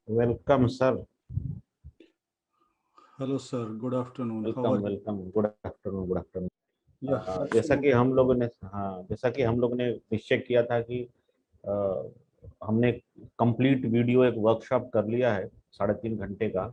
Welcome sir. Hello, sir. Good afternoon. How welcome are you? Welcome, good afternoon, good afternoon. Yeah, जैसा कि absolutely. हम लोगों ने हाँ जैसा कि हम लोगों ने निश्चय किया था कि अ, हमने कंप्लीट वीडियो एक वर्कशॉप कर लिया है 3.5 घंटे का।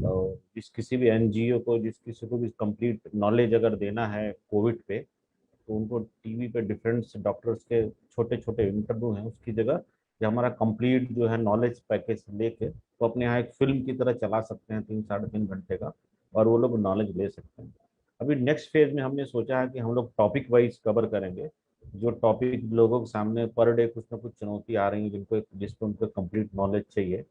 तो जिस किसी भी एनजीओ को, जिस किसी को भी कंप्लीट नॉलेज अगर देना है कोविड पे, तो उनको टीवी पे डिफरेंट डॉक्टर्स के छोटे छोटे इंटरव्यू हैं उसकी जगह ये हमारा कंप्लीट जो है नॉलेज पैकेज लेके तो अपने यहाँ एक फिल्म की तरह चला सकते हैं 3 साढ़े 3 घंटे का, और वो लोग नॉलेज ले सकते हैं। अभी नेक्स्ट फेज में हमने सोचा है कि हम लोग टॉपिक वाइज कवर करेंगे। जो टॉपिक लोगों के सामने पर डे कुछ ना कुछ चुनौती आ रही है, जिसपे उनको कंप्लीट नॉलेज चाहिए।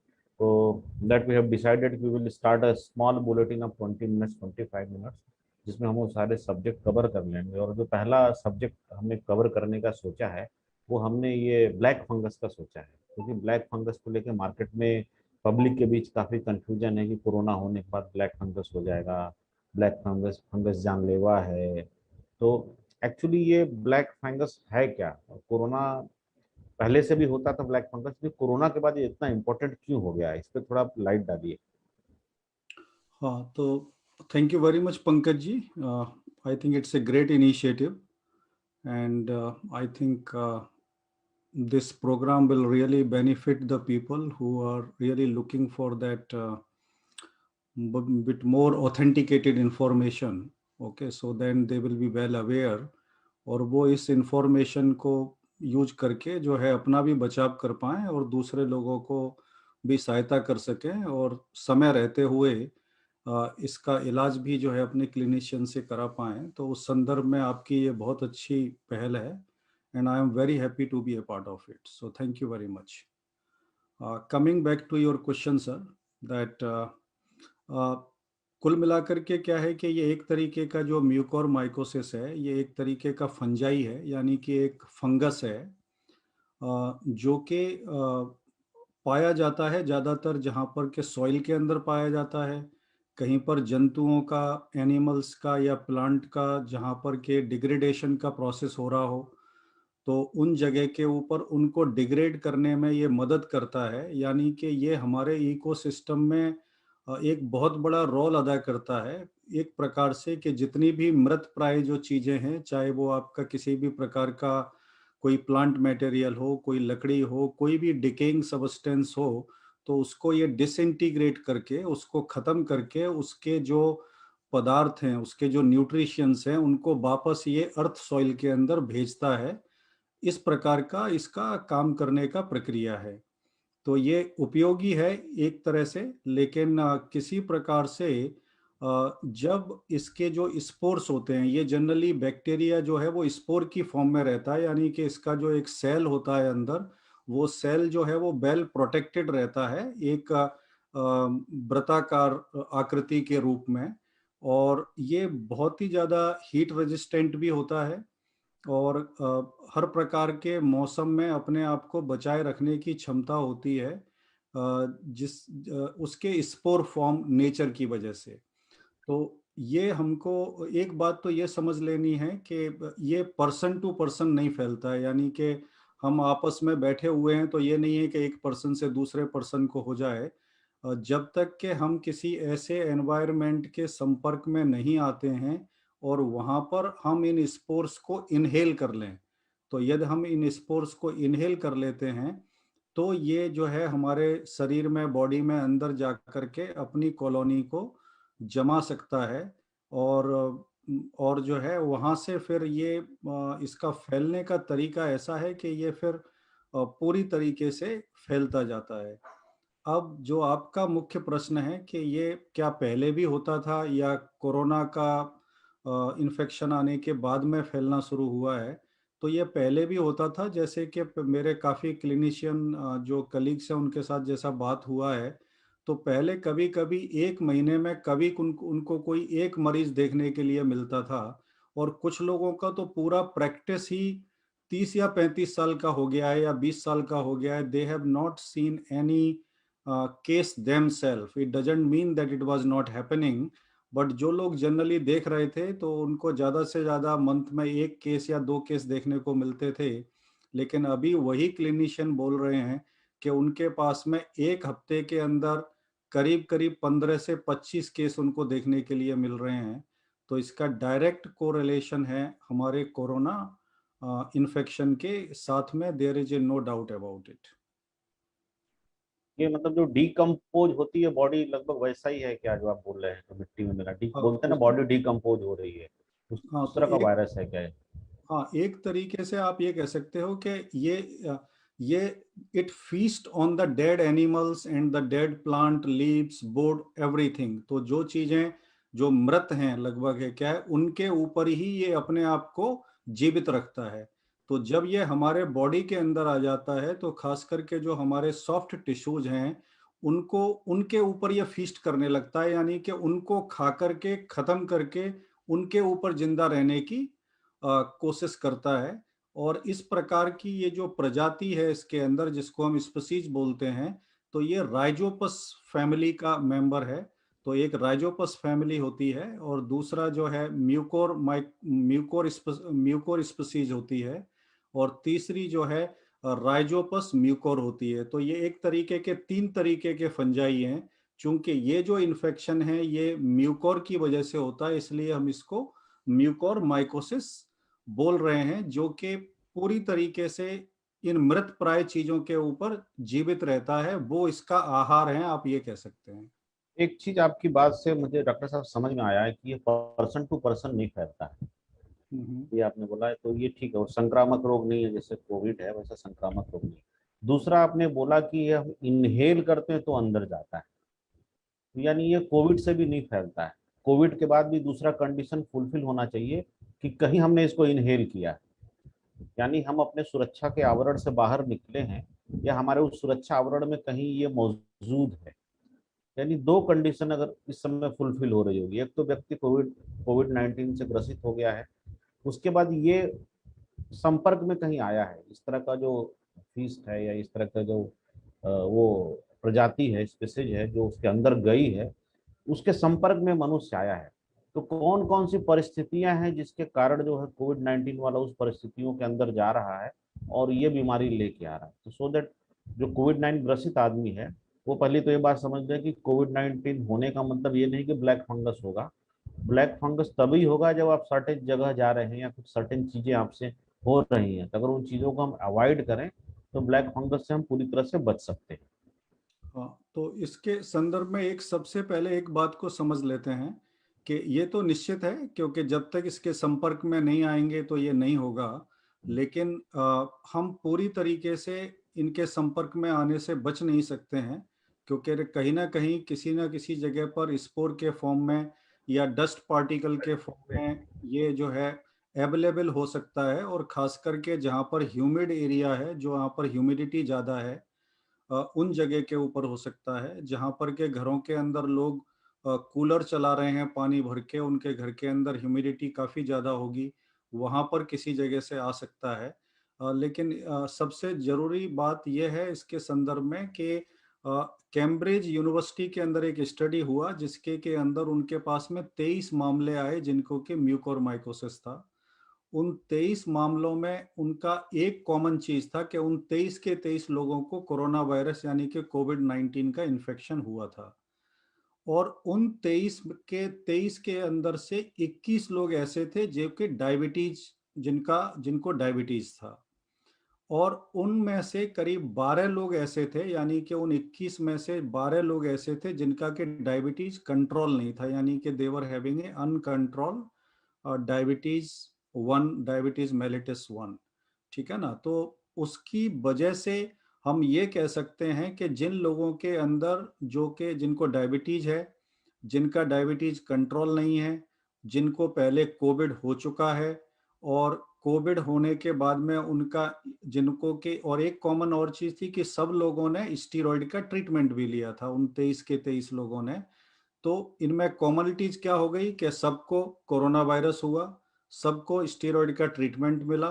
तो that we have decided we will start a small bulletin of 20 minutes, 25 minutes, जिसमें हम वो सारे सब्जेक्ट कवर कर लेंगे। और जो पहला सब्जेक्ट हमने कवर करने का सोचा है वो हमने ये ब्लैक फंगस का सोचा है, क्योंकि ब्लैक फंगस को लेकर मार्केट में पब्लिक के बीच काफ़ी कंफ्यूजन है कि कोरोना होने के बाद ब्लैक फंगस हो जाएगा, ब्लैक फंगस फंगस जानलेवा है। तो एक्चुअली ये ब्लैक फंगस है क्या, और कोरोना पहले से भी होता था ब्लैक फंगस, भी कोरोना के बाद ये इतना इम्पोर्टेंट क्यों हो गया है, इस पर थोड़ा लाइट डालिए। हाँ, तो thank you very much, Pankaj ji. I think it's a great initiative, and I think this program will really benefit the people who are really looking for that bit more authenticated information. Okay, so then they will be well aware, और वो इस information को use करके जो है अपना भी बचाव कर पाएं और दूसरे लोगों को भी सहायता कर सकें, और समय रहते हुए इसका इलाज भी जो है अपने क्लिनिशियन से करा पाएं। तो उस संदर्भ में आपकी ये बहुत अच्छी पहल है, and I am very happy to be a part of it, so thank you very much. Coming back to your question sir, that कुल मिलाकर के क्या है कि ये एक तरीके का जो म्यूकोर माइकोसिस है, ये एक तरीके का फंजाई है, यानी कि एक फंगस है, जो कि पाया जाता है ज़्यादातर जहाँ पर के सॉइल के अंदर पाया जाता है, कहीं पर जंतुओं का, एनिमल्स का या प्लांट का जहाँ पर के डिग्रेडेशन का प्रोसेस हो रहा हो, तो उन जगह के ऊपर उनको डिग्रेड करने में ये मदद करता है। यानी कि ये हमारे इकोसिस्टम में एक बहुत बड़ा रोल अदा करता है, एक प्रकार से कि जितनी भी मृत प्राय जो चीज़ें हैं, चाहे वो आपका किसी भी प्रकार का कोई प्लांट मटेरियल हो, कोई लकड़ी हो, कोई भी डिकेइंग सब्सटेंस हो, तो उसको ये डिसइंटीग्रेट करके, उसको ख़त्म करके, उसके जो पदार्थ हैं, उसके जो न्यूट्रिशंस हैं, उनको वापस ये अर्थ सॉइल के अंदर भेजता है। इस प्रकार का इसका काम करने का प्रक्रिया है। तो ये उपयोगी है एक तरह से, लेकिन किसी प्रकार से जब इसके जो स्पोर्स होते हैं, ये जनरली बैक्टीरिया जो है वो स्पोर की फॉर्म में रहता है, यानी कि इसका जो एक सेल होता है अंदर, वो सेल जो है वो वेल प्रोटेक्टेड रहता है, एक वृत्ताकार आकृति के रूप में, और ये बहुत ही ज़्यादा हीट रेजिस्टेंट भी होता है, और हर प्रकार के मौसम में अपने आप को बचाए रखने की क्षमता होती है, उसके स्पोर फॉर्म नेचर की वजह से। तो ये हमको एक बात तो ये समझ लेनी है कि ये पर्सन टू पर्सन नहीं फैलता है, यानी कि हम आपस में बैठे हुए हैं तो ये नहीं है कि एक पर्सन से दूसरे पर्सन को हो जाए। जब तक कि हम किसी ऐसे एनवायरनमेंट के संपर्क में नहीं आते हैं और वहाँ पर हम इन स्पोर्स को इनहेल कर लें, तो यदि हम इन स्पोर्स को इनहेल कर लेते हैं, तो ये जो है हमारे शरीर में, बॉडी में अंदर जा कर के अपनी कॉलोनी को जमा सकता है, और और जो है वहाँ से फिर ये इसका फैलने का तरीका ऐसा है कि ये फिर पूरी तरीके से फैलता जाता है। अब जो आपका मुख्य प्रश्न है कि ये क्या पहले भी होता था या कोरोना का इन्फेक्शन आने के बाद में फैलना शुरू हुआ है, तो ये पहले भी होता था। जैसे कि मेरे काफ़ी क्लिनिशियन जो कलीग्स हैं उनके साथ जैसा बात हुआ है, तो पहले कभी-कभी 1 महीने में कभी उनको कोई एक मरीज़ देखने के लिए मिलता था, और कुछ लोगों का तो पूरा प्रैक्टिस ही 30 या 35 साल का हो गया है या 20 साल का हो गया है। They have not seen any case themselves. It doesn't mean that it was not happening, but जो लोग जनरली देख रहे थे तो उनको ज़्यादा से ज़्यादा मंथ में 1 केस या 2 केस देखने को मिलते थे। लेकिन अभी वही क्लिनिशियन बोल रहे हैं कि उनके पास में एक हफ्ते के अंदर करीब करीब 15 से 25 केस उनको देखने के लिए मिल रहे हैं। तो इसका डायरेक्ट कोरिलेशन है हमारे कोरोना इन्फेक्शन के साथ में, there is a no doubt about it. ये मतलब जो डीकम्पोज होती है बॉडी लगभग वैसा ही है क्या जो आप बोल रहे हैं, तो मिट्टी में मिला डी बोलते हैं ना, बॉडी डीकम्पोज हो रही है, हाँ उस तो तरह का एक, वायरस है क्या है? हाँ एक तरीके से आप ये कह सकते हो कि ये it feast on the dead animals and the dead plant leaves board everything. तो जो चीजें जो मृत हैं लगभग है क्या है, उनके ऊपर ही ये अपने आप को जीवित रखता है। तो जब ये हमारे बॉडी के अंदर आ जाता है तो खास करके जो हमारे सॉफ्ट टिश्यूज हैं उनको, उनके ऊपर ये फीस्ट करने लगता है, यानी कि उनको खा करके खत्म करके उनके ऊपर जिंदा रहने की कोशिश करता है। और इस प्रकार की ये जो प्रजाति है इसके अंदर, जिसको हम स्पीसीज बोलते हैं, तो ये राइजोपस फैमिली का मेंबर है। तो एक राइजोपस फैमिली होती है और दूसरा जो है म्यूकोर स्पीसीज होती है, और तीसरी जो है राइजोपस म्यूकोर होती है। तो ये एक तरीके के, तीन तरीके के फंजाई हैं। चूंकि ये जो इन्फेक्शन है ये म्यूकोर की वजह से होता है, इसलिए हम इसको म्यूकोर माइकोसिस बोल रहे हैं, जो कि पूरी तरीके से इन मृत प्राय चीजों के ऊपर जीवित रहता है, वो इसका आहार है, आप ये कह सकते हैं। एक चीज आपकी बात से मुझे डॉक्टर साहब समझ में आया है कि ये पर्सन टू पर्सन नहीं फैलता है, हम्म। ये आपने बोला है, तो ये ठीक है, और संक्रामक रोग नहीं है, जैसे कोविड है वैसा संक्रामक रोग नहीं है। दूसरा आपने बोला कि ये हम इनहेल करते हैं तो अंदर जाता है, तो यानी ये कोविड से भी नहीं फैलता है। कोविड के बाद भी दूसरा कंडीशन फुलफिल होना चाहिए कि कहीं हमने इसको इनहेल किया है, यानी हम अपने सुरक्षा के आवरण से बाहर निकले हैं, या हमारे उस सुरक्षा आवरण में कहीं ये मौजूद है। यानी दो कंडीशन अगर इस समय फुलफिल हो रही होगी, एक तो व्यक्ति कोविड कोविड 19 से ग्रसित हो गया है, उसके बाद ये संपर्क में कहीं आया है, इस तरह का जो फीस्ट है या इस तरह का जो वो प्रजाति है, स्पीसीज है जो उसके अंदर गई है, उसके संपर्क में मनुष्य आया है। तो कौन कौन सी परिस्थितियां हैं जिसके कारण जो है कोविड 19 वाला उस परिस्थितियों के अंदर जा रहा है और ये बीमारी लेके आ रहा है, तो सो दैट जो कोविड 19 ग्रसित आदमी है वो पहले तो ये बात समझ लें कि कोविड 19 होने का मतलब ये नहीं कि ब्लैक फंगस होगा। ब्लैक फंगस तभी होगा जब आप सर्टेन जगह जा रहे हैं या कुछ सर्टेन चीजें आपसे हो रही हैं, तो अगर उन चीजों को हम अवॉइड करें तो ब्लैक फंगस से हम पूरी तरह से बच सकते हैं। हाँ तो इसके संदर्भ में एक सबसे पहले एक बात को समझ लेते हैं कि ये तो निश्चित है, क्योंकि जब तक इसके संपर्क में नहीं आएंगे तो ये नहीं होगा। लेकिन हम पूरी तरीके से इनके संपर्क में आने से बच नहीं सकते हैं, क्योंकि कहीं ना किसी जगह पर स्पोर के फॉर्म में या डस्ट पार्टिकल के फॉर्म में ये जो है अवेलेबल हो सकता है। और खास करके जहाँ पर ह्यूमिड एरिया है, जो वहाँ पर ह्यूमिडिटी ज़्यादा है, उन जगह के ऊपर हो सकता है जहां पर के घरों के अंदर लोग कूलर चला रहे हैं पानी भर के, उनके घर के अंदर ह्यूमिडिटी काफ़ी ज़्यादा होगी, वहां पर किसी जगह से आ सकता है। लेकिन सबसे ज़रूरी बात यह है इसके संदर्भ में कि कैम्ब्रिज यूनिवर्सिटी के अंदर एक स्टडी हुआ जिसके के अंदर उनके पास में 23 मामले आए जिनको कि म्यूकोरमाइकोसिस था। उन 23 मामलों में उनका एक कॉमन चीज था कि उन 23 के 23 लोगों को कोरोना वायरस यानी कि कोविड 19 का इन्फेक्शन हुआ था। और उन 23 के अंदर से 21 लोग ऐसे थे जो कि डायबिटीज, जिनको डायबिटीज था। और उनमें से करीब 12 लोग ऐसे थे, यानी कि उन 21 में से 12 लोग ऐसे थे जिनका कि डायबिटीज कंट्रोल नहीं था, यानी कि they were having a uncontrolled diabetes 1, diabetes mellitus 1। ठीक है ना। तो उसकी वजह से हम ये कह सकते हैं कि जिन लोगों के अंदर जो कि जिनको डायबिटीज है, जिनका डायबिटीज कंट्रोल नहीं है, जिनको पहले कोविड हो चुका है, और कोविड होने के बाद में उनका, जिनको के, और एक कॉमन और चीज थी कि सब लोगों ने स्टीरॉयड का ट्रीटमेंट भी लिया था, उन 23 के 23 लोगों ने। तो इनमें कॉमनिटीज क्या हो गई कि सबको कोरोना वायरस हुआ, सबको स्टीरॉयड का ट्रीटमेंट मिला।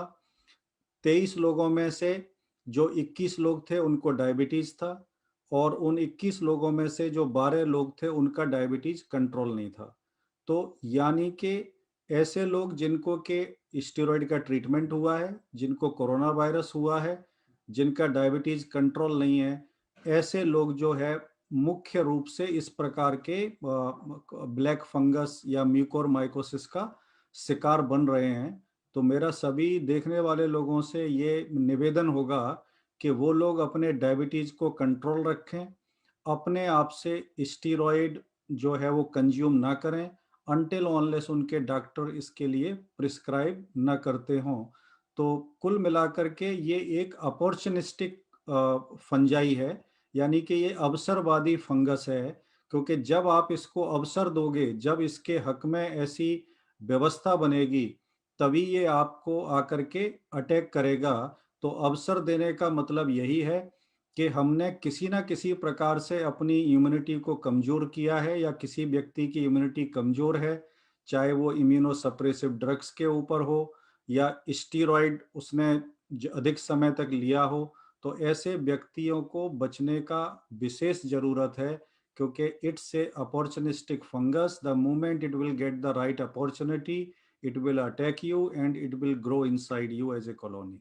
23 लोगों में से जो 21 लोग थे उनको डायबिटीज था, और उन 21 लोगों में से जो 12 लोग थे उनका डायबिटीज कंट्रोल नहीं था। तो यानी कि ऐसे लोग जिनको के स्टेरॉयड का ट्रीटमेंट हुआ है, जिनको कोरोना वायरस हुआ है, जिनका डायबिटीज कंट्रोल नहीं है, ऐसे लोग जो है मुख्य रूप से इस प्रकार के ब्लैक फंगस या म्यूकोरमाइकोसिस का शिकार बन रहे हैं। तो मेरा सभी देखने वाले लोगों से ये निवेदन होगा कि वो लोग अपने डायबिटीज को कंट्रोल रखें, अपने आप से स्टीरॉयड जो है वो कंज्यूम ना करें अनटिल अनलेस उनके डॉक्टर इसके लिए प्रिस्क्राइब ना करते हों। तो कुल मिलाकर के ये एक अपॉर्चुनिस्टिक फंजाई है, यानी कि ये अवसरवादी फंगस है, क्योंकि जब आप इसको अवसर दोगे, जब इसके हक में ऐसी व्यवस्था बनेगी, तभी ये आपको आकर के अटैक करेगा। तो अवसर देने का मतलब यही है कि हमने किसी ना किसी प्रकार से अपनी इम्यूनिटी को कमज़ोर किया है या किसी व्यक्ति की इम्यूनिटी कमज़ोर है, चाहे वो इम्यूनोसप्रेसिव ड्रग्स के ऊपर हो या स्टीरॉयड उसने अधिक समय तक लिया हो। तो ऐसे व्यक्तियों को बचने का विशेष ज़रूरत है, क्योंकि it's a opportunistic fungus. The moment it will get the right opportunity, it will attack you and it will grow inside you as a colony.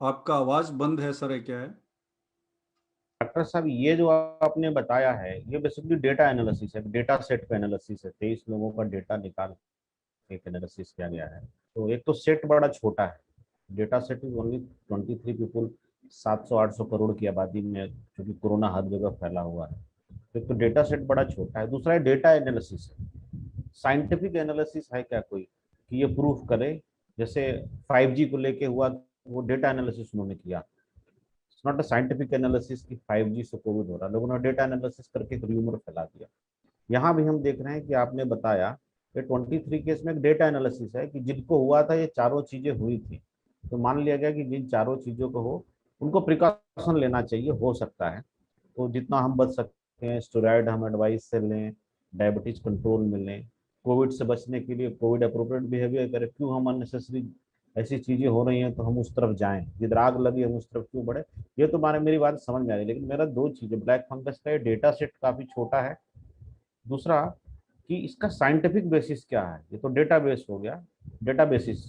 आपका आवाज बंद है सर, है क्या है? डॉक्टर साहब, ये जो आपने बताया है ये बेसिकली डेटा एनालिसिस है, डेटा सेट का एनालिसिस है। 23 लोगों का डेटा निकाल के एक एनालिसिस किया गया है। तो एक तो सेट बड़ा छोटा है, data set is only 23 people, 700-800 crore की आबादी में, क्योंकि कोरोना हर जगह फैला हुआ है। एक तो डेटा सेट बड़ा छोटा है, दूसरा है डेटा एनालिसिस है। साइंटिफिक एनालिसिस है क्या कोई कि ये प्रूफ करे? जैसे 5G को लेके हुआ, वो डेटा एनालिसिस उन्होंने किया। It's not a scientific analysis कि 5G से कोविड हो रहा है, लोगों ने डेटा एनालिसिस करके एक र्यूमर फैला दिया। यहाँ भी हम देख रहे हैं कि आपने बताया कि 23 केस में एक डेटा एनालिसिस है कि जिनको हुआ था ये चारों चीजें हुई थी। तो मान लिया गया कि जिन चारों चीजों को हो उनको प्रिकॉशन लेना चाहिए, हो सकता है। तो जितना हम बच सकते हैं, स्टेरॉयड हम एडवाइस से लें, डायबिटीज कंट्रोल में लें, कोविड से बचने के लिए कोविड अप्रोप्रिएट बिहेवियर करें। क्यों हम अननेसेसरी ऐसी चीजें हो रही हैं तो हम उस तरफ जाएं, जिधर आग लगी हम उस तरफ क्यों बढ़े? ये तो मेरी बात समझ में आ रही, लेकिन मेरा दो चीजें, ब्लैक फंगस का डेटा सेट काफी छोटा है, दूसरा कि इसका साइंटिफिक बेसिस क्या है। ये तो डेटा बेस हो गया, डेटा बेसिस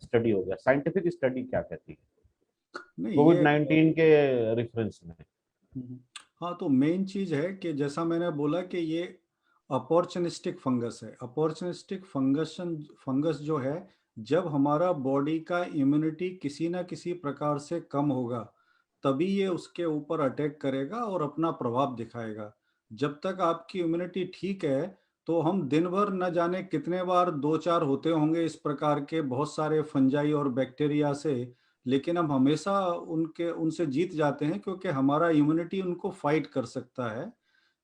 स्टडी हो गया, साइंटिफिक स्टडी क्या कहती है नहीं कोविड ये 19 के रेफरेंस में? हम्म, हाँ, तो मेन चीज है कि जैसा मैंने बोला कि ये अपॉर्चुनिस्टिक फंगस है। अपॉर्चुनिस्टिक फंगस जो है, जब हमारा बॉडी का इम्यूनिटी किसी ना किसी प्रकार से कम होगा, तभी ये उसके ऊपर अटैक करेगा और अपना प्रभाव दिखाएगा। जब तक आपकी इम्यूनिटी ठीक है, तो हम दिन भर न जाने कितने बार दो चार होते होंगे इस प्रकार के बहुत सारे फंजाई और बैक्टीरिया से, लेकिन हम हमेशा उनके उनसे जीत जाते हैं, क्योंकि हमारा इम्यूनिटी उनको फाइट कर सकता है।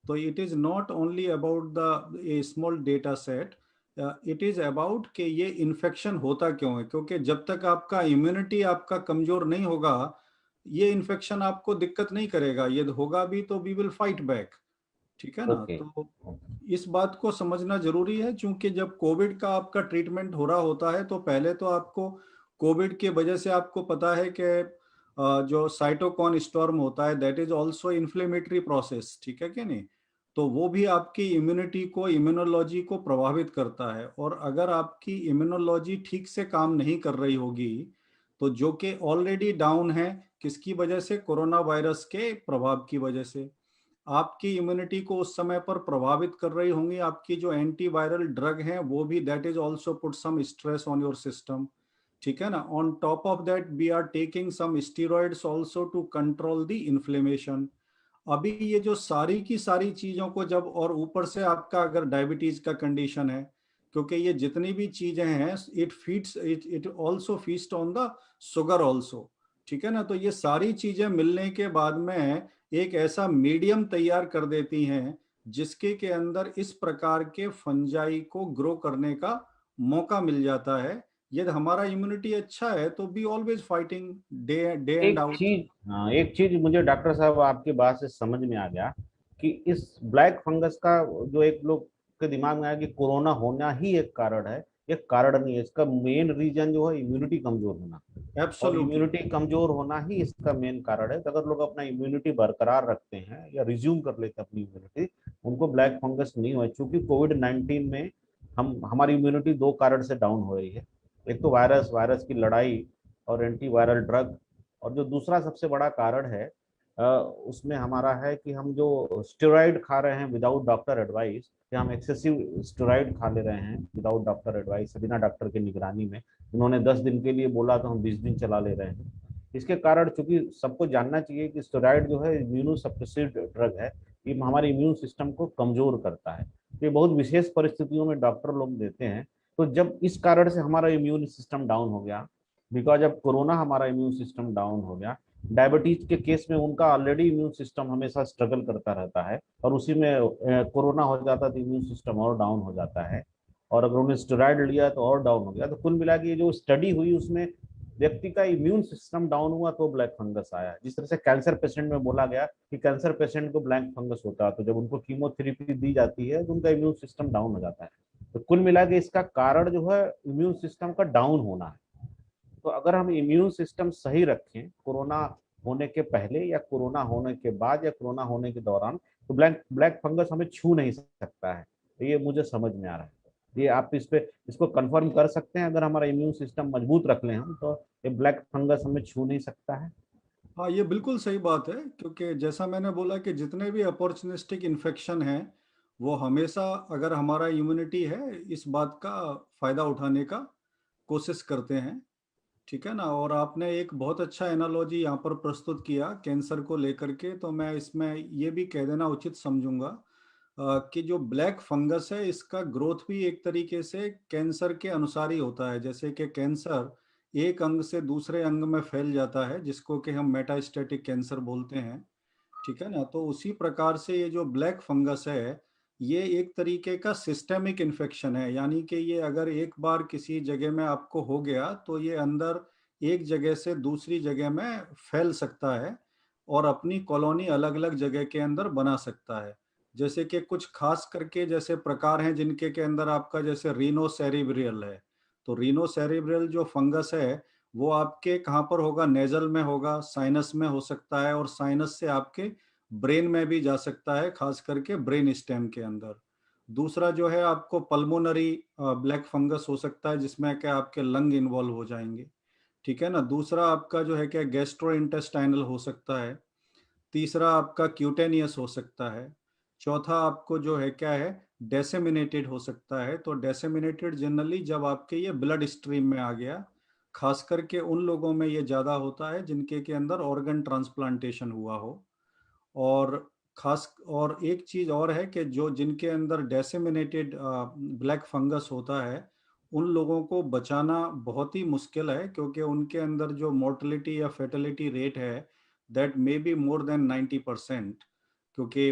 तो it is not only about the A small data set, it is about कि ये इन्फेक्शन होता क्यों है, क्योंकि जब तक आपका इम्यूनिटी आपका कमजोर नहीं होगा, ये इन्फेक्शन आपको दिक्कत नहीं करेगा। ये होगा भी तो वी विल फाइट बैक। ठीक है ना? ओके। तो इस बात को समझना जरूरी है, क्योंकि जब कोविड का आपका ट्रीटमेंट हो रहा होता है, तो पहले तो आपको कोविड के वजह से आपको पता है कि जो साइटोकॉन स्टॉर्म होता है, that is also inflammatory process. ठीक है कि नहीं? तो वो भी आपकी इम्यूनिटी को, इम्यूनोलॉजी को प्रभावित करता है। और अगर आपकी इम्यूनोलॉजी ठीक से काम नहीं कर रही होगी, तो जो कि ऑलरेडी डाउन है, किसकी वजह से? कोरोना वायरस के प्रभाव की वजह से आपकी इम्यूनिटी को उस समय पर प्रभावित कर रही होंगी आपकी जो एंटीवायरल ड्रग है, वो भी that is also put some stress on your system. ठीक है ना? On top of that we are taking some steroids also to control the inflammation. अभी ये जो सारी की सारी चीजों को जब, और ऊपर से आपका अगर डायबिटीज का कंडीशन है, क्योंकि ये जितनी भी चीजें हैं, it feeds it also feast on the sugar also. ठीक है ना? तो ये सारी चीजें मिलने के बाद में एक ऐसा मीडियम तैयार कर देती हैं, जिसके के अंदर इस प्रकार के फंजाई को ग्रो करने का मौका मिल जाता है। यदि हमारा इम्यूनिटी अच्छा है, तो be always fighting day day and एक आउट। चीज, हाँ, एक चीज मुझे डॉक्टर साहब आपकी बात से समझ में आ गया कि इस ब्लैक फंगस का जो एक लोग के दिमाग में आया कि कोरोना होना ही एक कारण है, एक कारण नहीं है। इसका मेन रीजन जो है इम्यूनिटी कमजोर होना, और एब्सोल्युटली। इम्यूनिटी कमजोर होना ही इसका मेन कारण है। तो अगर लोग अपना इम्यूनिटी बरकरार रखते हैं या रिज्यूम कर लेते हैं अपनी इम्यूनिटी, उनको ब्लैक फंगस नहीं हुआ। चूंकि कोविड 19 में हम हमारी इम्यूनिटी दो कारण से डाउन हो रही है। एक तो वायरस की लड़ाई और एंटीवायरल ड्रग, और जो दूसरा सबसे बड़ा कारण है उसमें हमारा है कि हम जो स्टेरॉइड खा रहे हैं विदाउट डॉक्टर एडवाइस, या हम एक्सेसिव स्टेरॉइड खा ले रहे हैं विदाउट डॉक्टर एडवाइस, बिना डॉक्टर की निगरानी में। उन्होंने 10 दिन के लिए बोला तो हम 20 दिन चला ले रहे हैं। इसके कारण, चूंकि सबको जानना चाहिए कि स्टेरॉइड जो है इम्यूनो सप्रेसिव ड्रग है, ये हमारे इम्यून सिस्टम को कमजोर करता है। ये बहुत विशेष परिस्थितियों में डॉक्टर लोग देते हैं। तो जब इस कारण से हमारा इम्यून सिस्टम डाउन हो गया, बिकॉज अब कोरोना हमारा इम्यून सिस्टम डाउन हो गया, डायबिटीज के केस में उनका ऑलरेडी इम्यून सिस्टम हमेशा स्ट्रगल करता रहता है, और उसी में कोरोना हो जाता है तो इम्यून सिस्टम और डाउन हो जाता है, और अगर उन्हें स्टेरॉइड लिया तो और डाउन हो गया। तो कुल मिला के ये जो स्टडी हुई उसमें व्यक्ति का इम्यून सिस्टम डाउन हुआ तो ब्लैक फंगस आया। जिस तरह से कैंसर पेशेंट में बोला गया कि कैंसर पेशेंट को ब्लैक फंगस होता है, तो जब उनको कीमोथेरेपी दी जाती है तो उनका इम्यून सिस्टम डाउन हो जाता है। तो कुल मिला के इसका कारण जो है इम्यून सिस्टम का डाउन होना है। तो अगर हम इम्यून सिस्टम सही रखें कोरोना होने के पहले या कोरोना होने के बाद या कोरोना होने के दौरान, तो ब्लैक ब्लैक फंगस हमें छू नहीं सकता है। तो ये मुझे समझ में आ रहा है। ये आप इस पे इसको कंफर्म कर सकते हैं, अगर हमारा इम्यून सिस्टम मजबूत रख लें हम, तो ये ब्लैक फंगस हमें छू नहीं सकता है। हाँ, ये बिल्कुल सही बात है, क्योंकि जैसा मैंने बोला कि जितने भी अपॉर्चुनिस्टिक इन्फेक्शन हैं, वो हमेशा, अगर हमारा इम्यूनिटी है, इस बात का फ़ायदा उठाने का कोशिश करते हैं। ठीक है ना? और आपने एक बहुत अच्छा एनालॉजी यहाँ पर प्रस्तुत किया कैंसर को लेकर के, तो मैं इसमें ये भी कह देना उचित समझूंगा कि जो ब्लैक फंगस है, इसका ग्रोथ भी एक तरीके से कैंसर के अनुसार ही होता है। जैसे कि कैंसर एक अंग से दूसरे अंग में फैल जाता है, जिसको कि हम मेटास्टेटिक कैंसर बोलते हैं। ठीक है ना? तो उसी प्रकार से ये जो ब्लैक फंगस है, ये एक तरीके का सिस्टेमिक इन्फेक्शन है, यानी कि ये अगर एक बार किसी जगह में आपको हो गया, तो ये अंदर एक जगह से दूसरी जगह में फैल सकता है और अपनी कॉलोनी अलग-अलग जगह के अंदर बना सकता है। जैसे कि कुछ खास करके जैसे प्रकार हैं जिनके के अंदर आपका जैसे रीनो सेरिब्रियल है। तो रीनो सेरिब्रियल जो फंगस है, वो आपके कहाँ पर होगा? नेज़ल में होगा, साइनस में हो सकता है और साइनस से आपके ब्रेन में भी जा सकता है, खास करके ब्रेन स्टेम के अंदर। दूसरा जो है आपको पल्मोनरी ब्लैक फंगस हो सकता है, जिसमें क्या आपके लंग इन्वॉल्व हो जाएँगे। ठीक है ना? दूसरा आपका जो है क्या गैस्ट्रोइंटेस्टाइनल हो सकता है। तीसरा आपका क्यूटेनियस हो सकता है। चौथा आपको जो है क्या है, डिसेमिनेटेड हो सकता है। तो डिसेमिनेटेड जनरली जब आपके ये ब्लड स्ट्रीम में आ गया, खास करके उन लोगों में ये ज़्यादा होता है जिनके के अंदर ऑर्गन ट्रांसप्लांटेशन हुआ हो। और खास और एक चीज़ और है कि जो जिनके अंदर डिसेमिनेटेड ब्लैक फंगस होता है, उन लोगों को बचाना बहुत ही मुश्किल है, क्योंकि उनके अंदर जो मोर्टेलिटी या फैटेलिटी रेट है, that may be more than 90%। क्योंकि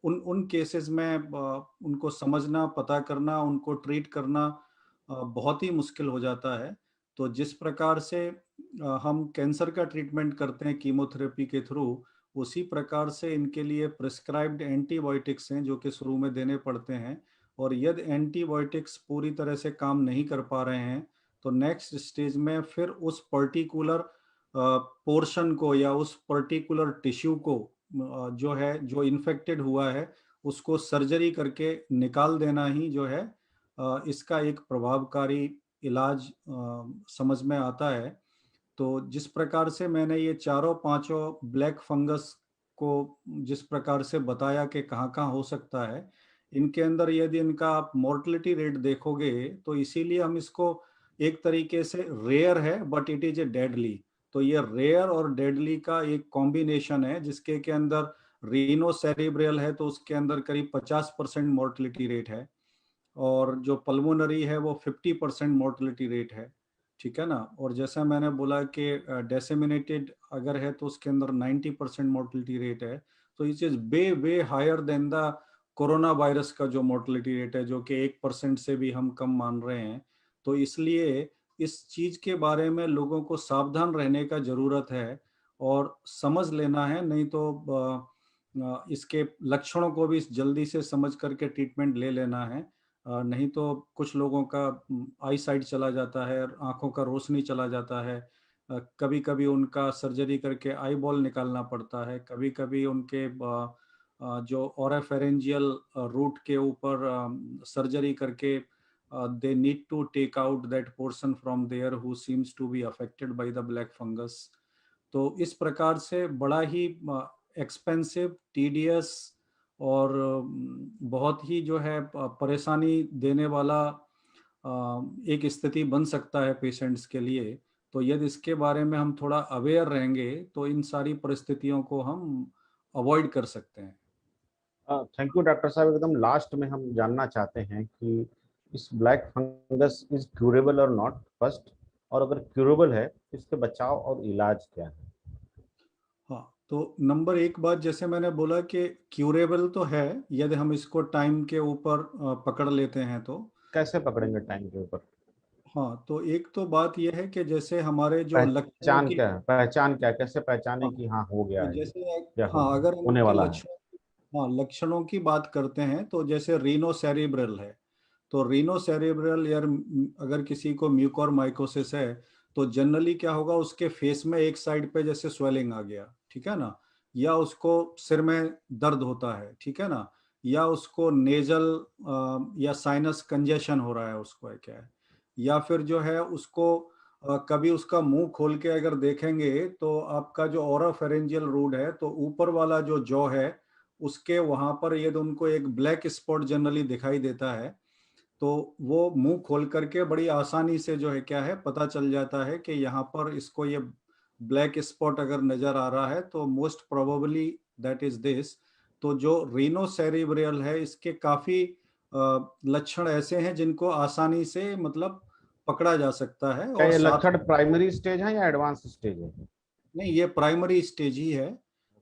उन उन केसेस में उनको समझना, पता करना, उनको ट्रीट करना बहुत ही मुश्किल हो जाता है। तो जिस प्रकार से हम कैंसर का ट्रीटमेंट करते हैं कीमोथेरेपी के थ्रू, उसी प्रकार से इनके लिए प्रिस्क्राइब्ड एंटीबायोटिक्स हैं जो कि शुरू में देने पड़ते हैं। और यदि एंटीबायोटिक्स पूरी तरह से काम नहीं कर पा रहे हैं, तो नेक्स्ट स्टेज में फिर उस पर्टिकुलर पोर्शन को या उस पर्टिकुलर टिश्यू को जो है, जो इन्फेक्टेड हुआ है, उसको सर्जरी करके निकाल देना ही जो है इसका एक प्रभावकारी इलाज समझ में आता है। तो जिस प्रकार से मैंने ये चारों पांचों ब्लैक फंगस को जिस प्रकार से बताया कि कहाँ-कहाँ हो सकता है, इनके अंदर यदि इनका आप मोर्टेलिटी रेट देखोगे, तो इसीलिए हम इसको एक तरीके से रेयर है but it is a deadly. तो ये रेयर और डेडली का एक कॉम्बिनेशन है, जिसके के अंदर रीनो सेरिब्रल है तो उसके अंदर करीब 50% मोर्टेलिटी रेट है। और जो पल्मोनरी है वो 50% मोर्टेलिटी रेट है। ठीक है ना? और जैसा मैंने बोला कि डिसेमिनेटेड अगर है तो उसके अंदर 90% मोर्टेलिटी रेट है। तो it is way way higher than the corona virus का जो मोर्टेलिटी रेट है, जो कि 1% से भी हम कम मान रहे हैं। तो इसलिए इस चीज़ के बारे में लोगों को सावधान रहने का ज़रूरत है और समझ लेना है, नहीं तो इसके लक्षणों को भी जल्दी से समझ करके ट्रीटमेंट ले लेना है। नहीं तो कुछ लोगों का आई साइट चला जाता है, आँखों का रोशनी चला जाता है। कभी-कभी उनका सर्जरी करके आई बॉल निकालना पड़ता है, कभी-कभी उनके जो ओरोफैरिंजियल रूट के ऊपर सर्जरी करके they need to take out that portion from there who seems to be affected by the black fungus. तो इस प्रकार से बड़ा ही एक्सपेंसिव, टीडियस और बहुत ही जो है परेशानी देने वाला एक स्थिति बन सकता है पेशेंट्स के लिए। तो यदि इसके बारे में हम थोड़ा अवेयर रहेंगे तो इन सारी परिस्थितियों को हम अवॉइड कर सकते हैं। थैंक यू डॉक्टर साहब। एकदम लास्ट में हम जानना चाहते हैं कि इस ब्लैक फंगस इज क्यूरेबल और नॉट फर्स्ट, और अगर क्यूरेबल है तो इसके बचाव और इलाज क्या है? हाँ, तो नंबर एक बात, जैसे मैंने बोला कि क्यूरेबल तो है यदि हम इसको टाइम के ऊपर पकड़ लेते हैं तो। कैसे पकड़ेंगे टाइम के ऊपर? हाँ, तो एक तो बात यह है कि जैसे हमारे जो लक्षणों पहचान की, क्या है, पहचान क्या है, कैसे पहचाने हाँ, कि हाँ हो गया तो है जैसे या हाँ, अगर हम होने इसके वाला है? लक्षण, हाँ, लक्षणों की बात करते हैं तो जैसे रीनो सेरिब्रल है, तो रीनो सेरिब्रल या अगर किसी को म्यूकोरमाइकोसिस है तो जनरली क्या होगा, उसके फेस में एक साइड पे जैसे स्वेलिंग आ गया, ठीक है ना, या उसको सिर में दर्द होता है, ठीक है ना, या उसको नेजल या साइनस कंजेशन हो रहा है, उसको है क्या है, या फिर जो है उसको कभी उसका मुंह खोल के अगर देखेंगे तो आपका जो ओरोफेरेंजियल रूट है, तो ऊपर वाला जो जॉ है उसके वहां पर यदि उनको एक ब्लैक स्पॉट जनरली दिखाई देता है तो वो मुंह खोल करके बड़ी आसानी से जो है क्या है पता चल जाता है कि यहाँ पर इसको ये ब्लैक स्पॉट अगर नजर आ रहा है तो most probably that is this. तो जो रीनो सेरिब्रल है इसके काफी लक्षण ऐसे हैं जिनको आसानी से मतलब पकड़ा जा सकता है, क्या और ये साथ लक्षण प्राइमरी स्टेज है या एडवांस स्टेज है? नहीं, ये प्राइमरी स्टेज ही है,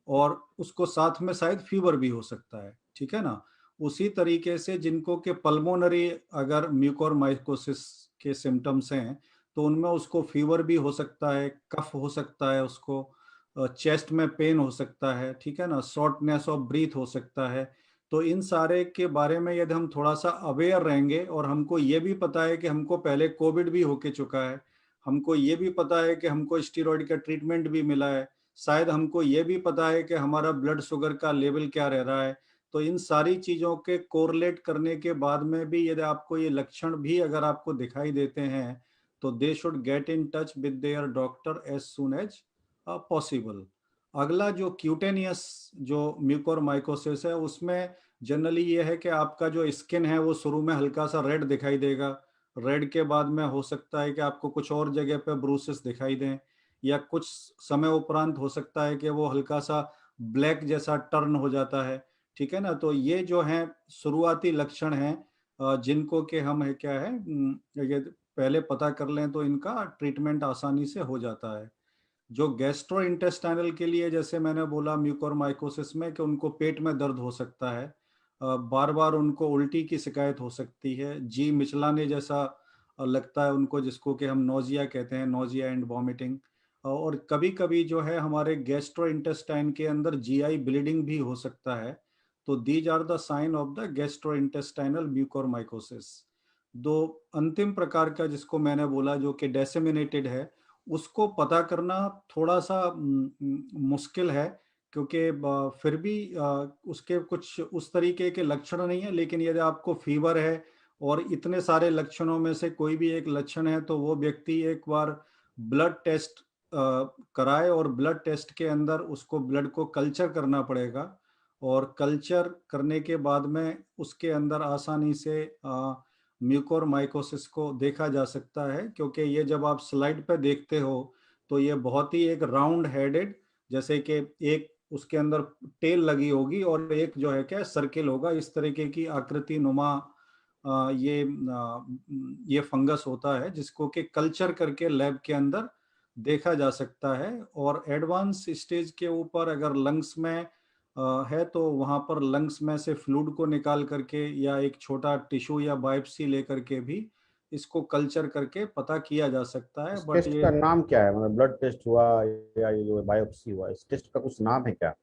और उसको साथ में शायद फीवर भी हो सकता है, ठीक है ना। उसी तरीके से जिनको के पल्मोनरी अगर म्यूकोरमाइकोसिस के सिम्टम्स हैं तो उनमें उसको फीवर भी हो सकता है, कफ हो सकता है, उसको चेस्ट में पेन हो सकता है, ठीक है ना, शॉर्टनेस ऑफ ब्रीथ हो सकता है। तो इन सारे के बारे में यदि हम थोड़ा सा अवेयर रहेंगे, और हमको ये भी पता है कि हमको पहले कोविड भी होके चुका है, हमको ये भी पता है कि हमको स्टीरॉयड का ट्रीटमेंट भी मिला है, शायद हमको ये भी पता है कि हमारा ब्लड शुगर का लेवल क्या रह रहा है। तो इन सारी चीज़ों के कोरिलेट करने के बाद में भी यदि आपको ये लक्षण भी अगर आपको दिखाई देते हैं तो they should get in touch with their doctor as soon as possible. अगला जो क्यूटेनियस जो म्यूकोरमाइकोसिस है उसमें जनरली ये है कि आपका जो स्किन है वो शुरू में हल्का सा रेड दिखाई देगा, रेड के बाद में हो सकता है कि आपको कुछ और जगह पे ब्रूसेस दिखाई दें, या कुछ समय उपरांत हो सकता है कि वो हल्का सा ब्लैक जैसा टर्न हो जाता है, ठीक है ना। तो ये जो हैं शुरुआती लक्षण हैं जिनको कि हम है क्या है ये पहले पता कर लें तो इनका ट्रीटमेंट आसानी से हो जाता है। जो गैस्ट्रो इंटेस्टाइनल के लिए जैसे मैंने बोला म्यूकोरमाइकोसिस में कि उनको पेट में दर्द हो सकता है, बार बार उनको उल्टी की शिकायत हो सकती है, जी मिचलाने जैसा लगता है उनको, जिसको कि हम नोजिया कहते हैं, नोजिया एंड वॉमिटिंग। और कभी कभी जो है हमारे गैस्ट्रो इंटेस्टाइन के अंदर जीआई ब्लीडिंग भी हो सकता है। तो these are the sign of the gastrointestinal mucormycosis. दो अंतिम प्रकार का जिसको मैंने बोला जो कि डेसिमिनेटेड है, उसको पता करना थोड़ा सा मुश्किल है, क्योंकि फिर भी उसके कुछ उस तरीके के लक्षण नहीं है, लेकिन यदि आपको फीवर है और इतने सारे लक्षणों में से कोई भी एक लक्षण है तो वो व्यक्ति एक बार ब्लड टेस्ट कराए, और ब्लड टेस्ट के अंदर उसको ब्लड को कल्चर करना पड़ेगा, और कल्चर करने के बाद में उसके अंदर आसानी से म्यूकोरमाइकोसिस को देखा जा सकता है। क्योंकि ये जब आप स्लाइड पे देखते हो तो ये बहुत ही एक राउंड हेडेड, जैसे कि एक उसके अंदर टेल लगी होगी और एक जो है क्या सर्किल होगा, इस तरीके की आकृति नुमा ये फंगस होता है जिसको कि कल्चर करके लैब के अंदर देखा जा सकता है। और एडवांस स्टेज के ऊपर अगर लंग्स में है तो वहां पर लंग्स में से फ्लूइड को निकाल करके या एक छोटा टिश्यू या बायोप्सी लेकर के भी इसको कल्चर करके पता किया जा सकता है। इस बट टेस्ट ये का नाम क्या है? मतलब ब्लड टेस्ट हुआ या ये जो बायोप्सी हुआ, इस टेस्ट का कुछ नाम है क्या?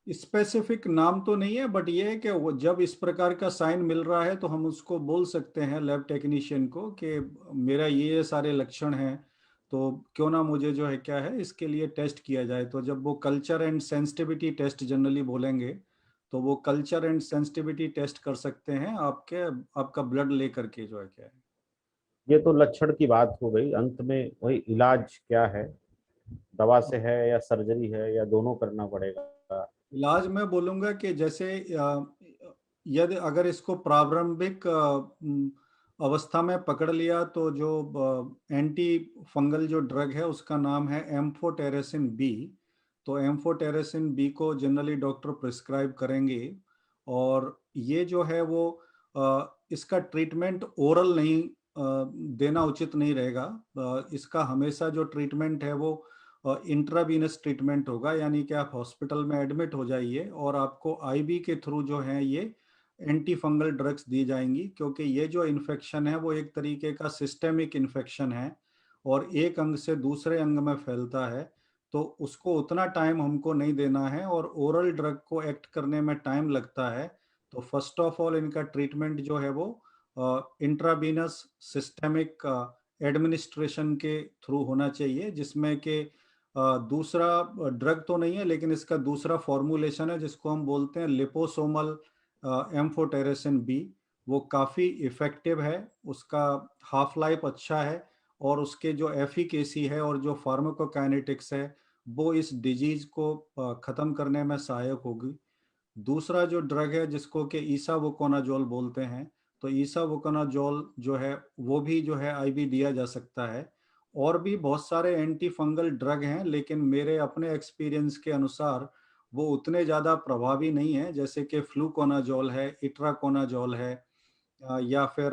स्पेसिफिक नाम तो नहीं है, बट ये है कि वो जब इस प्रकार का साइन मिल रहा है तो हम उसको बोल सकते हैं लैब टेक्नीशियन को कि मेरा ये सारे लक्षण हैं, तो क्यों ना मुझे जो है क्या है इसके लिए टेस्ट किया जाए। तो जब वो culture and sensitivity test generally बोलेंगे तो वो कल्चर एंड सेंसिटिविटी टेस्ट कर सकते हैं आपका ब्लड लेकर के जो है क्या है। ये तो लक्षण की बात हो गई, अंत में वही इलाज क्या है, दवा से है या सर्जरी है या दोनों करना पड़ेगा? इलाज मैं बोलूँगा कि जैसे यदि अगर इसको प्रारंभिक अवस्था में पकड़ लिया तो जो एंटी फंगल जो ड्रग है उसका नाम है एम्फोटेरेसिन बी। तो एम्फोटेरेसिन बी को जनरली डॉक्टर प्रिस्क्राइब करेंगे और ये जो है वो इसका ट्रीटमेंट ओरल नहीं देना उचित नहीं रहेगा। इसका हमेशा जो ट्रीटमेंट है वो इंट्रावीनस ट्रीटमेंट होगा, यानी कि आप हॉस्पिटल में एडमिट हो जाइए और आपको आईवी के थ्रू जो है ये एंटी फंगल ड्रग्स दी जाएंगी, क्योंकि ये जो इन्फेक्शन है वो एक तरीके का सिस्टेमिक इन्फेक्शन है और एक अंग से दूसरे अंग में फैलता है। तो उसको उतना टाइम हमको नहीं देना है और ओरल ड्रग को एक्ट करने में टाइम लगता है। तो फर्स्ट ऑफ ऑल इनका ट्रीटमेंट जो है वो इंट्रावीनस सिस्टेमिक एडमिनिस्ट्रेशन के थ्रू होना चाहिए, जिसमें कि दूसरा ड्रग तो नहीं है लेकिन इसका दूसरा फॉर्मूलेशन है जिसको हम बोलते हैं लिपोसोमल एम्फोटेरेसिन बी। वो काफ़ी इफ़ेक्टिव है, उसका हाफ लाइफ अच्छा है और उसके जो एफिकेसी है और जो फार्माकोकाइनेटिक्स है वो इस डिजीज़ को ख़त्म करने में सहायक होगी। दूसरा जो ड्रग है जिसको कि ईसावुकोनाजोल बोलते हैं, तो ईसावुकोनाजोल जो है वो भी जो है आईवी दिया जा सकता है। और भी बहुत सारे एंटी फंगल ड्रग हैं लेकिन मेरे अपने एक्सपीरियंस के अनुसार वो उतने ज़्यादा प्रभावी नहीं है, जैसे कि फ्लूकोनाजोल है, इट्राकोनाजोल है, या फिर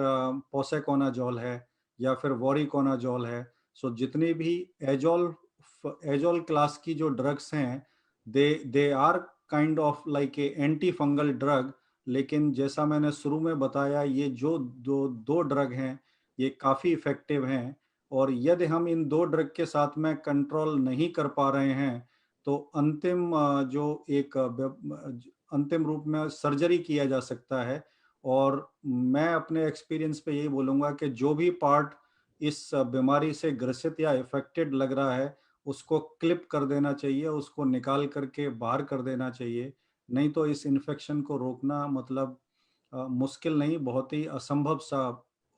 पोसेकोनाजोल है या फिर वोरिकोनाजोल है। सो जितनी भी एजोल एजोल क्लास की जो ड्रग्स हैं they they are kind of like a antifungal drug. लेकिन जैसा मैंने शुरू में बताया ये जो दो दो ड्रग हैं ये काफ़ी इफ़ेक्टिव हैं और यदि हम इन दो ड्रग के साथ में कंट्रोल नहीं कर पा रहे हैं तो अंतिम जो एक अंतिम रूप में सर्जरी किया जा सकता है। और मैं अपने एक्सपीरियंस पे यही बोलूँगा कि जो भी पार्ट इस बीमारी से ग्रसित या इफ़ेक्टेड लग रहा है, उसको क्लिप कर देना चाहिए, उसको निकाल कर के बाहर कर देना चाहिए। नहीं तो इस इन्फेक्शन को रोकना मतलब मुश्किल नहीं, बहुत ही असंभव सा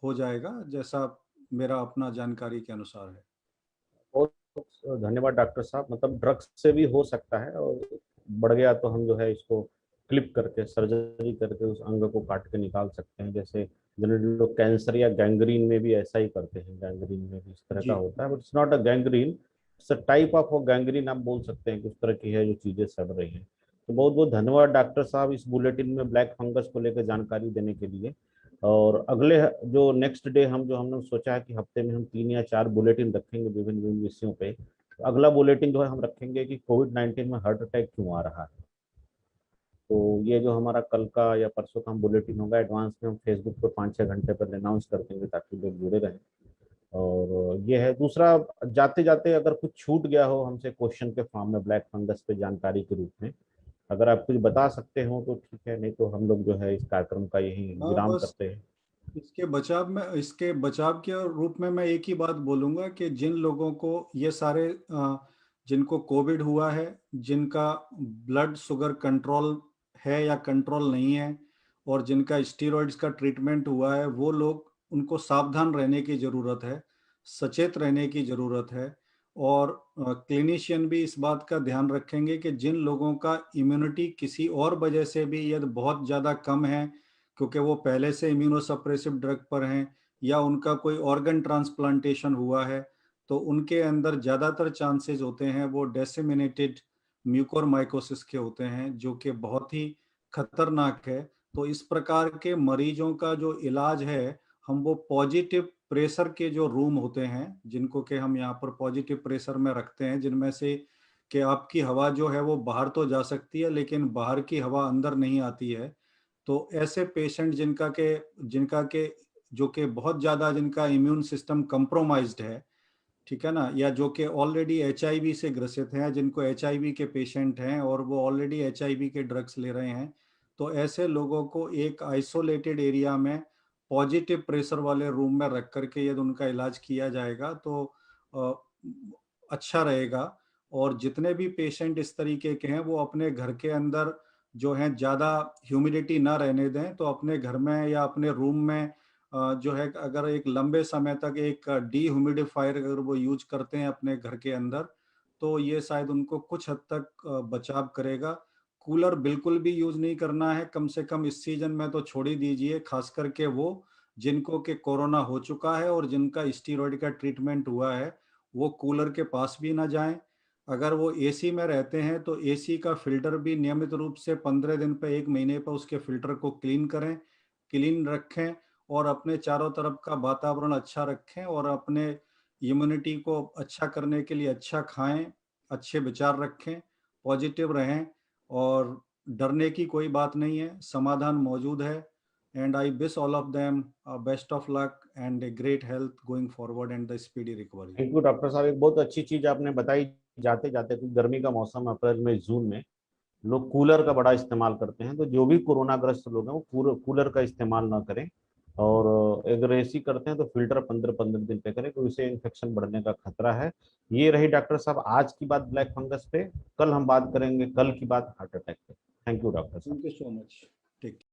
हो जाएगा, जैसा मेरा अपना जानकारी के अनुसार है। बहुत धन्यवाद डॉक्टर साहब। मतलब ड्रग्स से भी हो सकता है, और बढ़ गया तो हम जो है इसको क्लिप करके, सर्जरी करके उस अंग को काट के निकाल सकते हैं। जैसे जनरली लोग कैंसर या गैंग्रीन में भी ऐसा ही करते हैं, गैंग्रीन में भी इस तरह का जी, होता है, but it's not a gangrene, it's a type of gangrene आप बोल सकते हैं कि उस तरह की है जो चीजें सड़ रही हैं। तो बहुत बहुत धन्यवाद डॉक्टर साहब इस बुलेटिन में ब्लैक फंगस को लेकर जानकारी देने के लिए। और अगले जो नेक्स्ट डे हम जो हमने सोचा है कि हफ्ते में हम 3 या 4 बुलेटिन रखेंगे विभिन्न विभिन्न विषयों पे। तो अगला बुलेटिन जो है हम रखेंगे कि कोविड-19 में हार्ट अटैक क्यों आ रहा है। तो ये जो हमारा कल का या परसों का हम बुलेटिन होगा, एडवांस में हम फेसबुक पर 5-6 घंटे पहले अनाउंस कर देंगे ताकि लोग जुड़े रहें। और ये है दूसरा, जाते जाते अगर कुछ छूट गया हो हमसे क्वेश्चन के फॉर्म में ब्लैक फंगस पे जानकारी के रूप में, अगर आप कुछ बता सकते हो तो ठीक है, नहीं तो हम लोग जो है इस कार्यक्रम का यही हाँ, विराम बस करते हैं। इसके बचाव के रूप में मैं एक ही बात बोलूँगा कि जिन लोगों को ये सारे जिनको कोविड हुआ है, जिनका ब्लड शुगर कंट्रोल है या कंट्रोल नहीं है और जिनका स्टेरॉइड्स का ट्रीटमेंट हुआ है, वो लोग उनको सावधान रहने की ज़रूरत है, सचेत रहने की ज़रूरत है। और क्लिनिशियन भी इस बात का ध्यान रखेंगे कि जिन लोगों का इम्यूनिटी किसी और वजह से भी यदि बहुत ज़्यादा कम है, क्योंकि वो पहले से इम्यूनोसप्रेसिव ड्रग पर हैं या उनका कोई ऑर्गन ट्रांसप्लांटेशन हुआ है, तो उनके अंदर ज़्यादातर चांसेस होते हैं वो डिसेमिनेटेड म्यूकोरमाइकोसिस के होते हैं, जो कि बहुत ही खतरनाक है। तो इस प्रकार के मरीजों का जो इलाज है, हम वो पॉजिटिव प्रेशर के जो रूम होते हैं, जिनको कि हम यहाँ पर पॉजिटिव प्रेशर में रखते हैं, जिनमें से कि आपकी हवा जो है वो बाहर तो जा सकती है, लेकिन बाहर की हवा अंदर नहीं आती है। तो ऐसे पेशेंट जिनका के जो कि बहुत ज़्यादा जिनका इम्यून सिस्टम कंप्रोमाइज़्ड है, ठीक है ना? या जो कि ऑलरेडी एचआईवी से ग्रसित हैं, जिनको एचआईवी के पेशेंट हैं और वो ऑलरेडी एचआईवी के ड्रग्स ले रहे हैं, तो ऐसे लोगों को एक आइसोलेटेड एरिया में पॉजिटिव प्रेशर वाले रूम में रख कर के यदि उनका इलाज किया जाएगा तो अ, अच्छा रहेगा। और जितने भी पेशेंट इस तरीके के हैं, वो अपने घर के अंदर जो हैं ज़्यादा ह्यूमिडिटी ना रहने दें, तो अपने घर में या अपने रूम में जो है अगर एक लंबे समय तक एक डीह्यूमिडिफायर अगर वो यूज़ करते हैं अपने घर के अंदर, तो ये शायद उनको कुछ हद तक बचाव करेगा। कूलर बिल्कुल भी यूज़ नहीं करना है, कम से कम इस सीज़न में तो छोड़ ही दीजिए, ख़ास करके वो जिनको कि कोरोना हो चुका है और जिनका स्टेरॉइड का ट्रीटमेंट हुआ है, वो कूलर के पास भी ना जाएँ। अगर वो एसी में रहते हैं, तो एसी का फ़िल्टर भी नियमित रूप से 15 दिन पे, 1 महीने पे उसके फ़िल्टर को क्लीन करें, क्लीन रखें और अपने चारों तरफ का वातावरण अच्छा रखें और अपने इम्यूनिटी को अच्छा करने के लिए अच्छा खाएँ, अच्छे विचार रखें, पॉजिटिव रहें और डरने की कोई बात नहीं है, समाधान मौजूद है। And I wish all of them best of luck and a great health going forward and the speedy recovery. Thank you doctor साहब, एक बहुत अच्छी चीज आपने बताई। जाते जाते, क्योंकि गर्मी का मौसम अप्रैल मई जून में लोग कूलर का बड़ा इस्तेमाल करते हैं, तो जो भी कोरोना ग्रस्त लोग हैं वो कूलर का इस्तेमाल ना करें। और अगर एसी करते हैं तो फिल्टर 15-15 दिन पे करें, क्योंकि उससे इन्फेक्शन बढ़ने का खतरा है। ये रही डॉक्टर साहब आज की बात ब्लैक फंगस पे। कल हम बात करेंगे, कल की बात हार्ट अटैक पे। थैंक यू डॉक्टर साहब। Thank you so much. Take care.